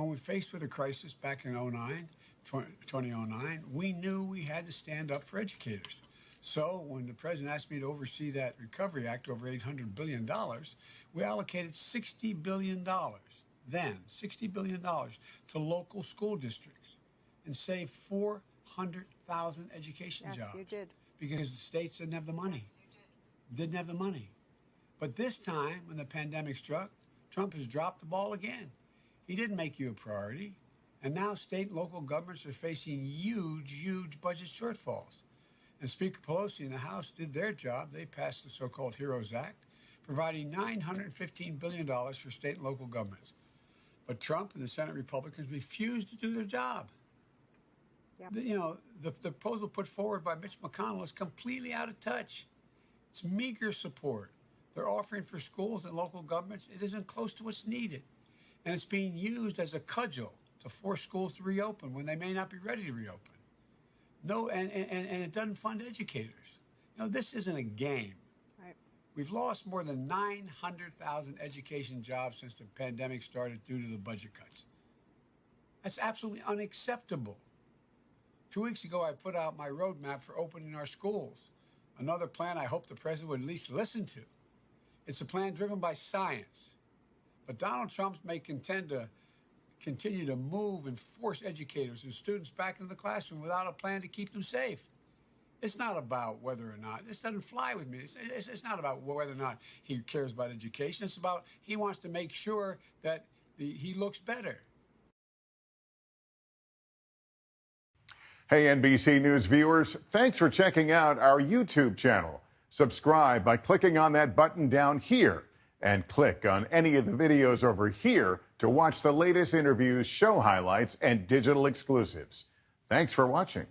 when we faced with a crisis back in 2009, we knew we had to stand up for educators. So when the president asked me to oversee that Recovery Act, over $800 billion, we allocated $60 billion, then $60 billion, to local school districts and saved 400,000 education jobs. Yes, you did. Because the states didn't have the money. Yes, you did. Didn't have the money. But this time, when the pandemic struck, Trump has dropped the ball again. He didn't make you a priority. And now state and local governments are facing huge budget shortfalls. And Speaker Pelosi and the House did their job. They passed the so-called HEROES Act, providing $915 billion for state and local governments. But Trump and the Senate Republicans refused to do their job. Yep. The proposal put forward by Mitch McConnell is completely out of touch. It's meager support. They're offering for schools and local governments. It isn't close to what's needed. And it's being used as a cudgel to force schools to reopen when they may not be ready to reopen. No, and it doesn't fund educators. This isn't a game. Right. We've lost more than 900,000 education jobs since the pandemic started due to the budget cuts. That's absolutely unacceptable. 2 weeks ago, I put out my roadmap for opening our schools. Another plan I hope the president would at least listen to. It's a plan driven by science. But Donald Trump may contend to continue to move and force educators and students back into the classroom without a plan to keep them safe. It's not about whether or not, this doesn't fly with me. It's not about whether or not he cares about education. It's about he wants to make sure that he looks better. Hey, NBC News viewers, thanks for checking out our YouTube channel. Subscribe by clicking on that button down here and click on any of the videos over here to watch the latest interviews, show highlights, and digital exclusives. Thanks for watching.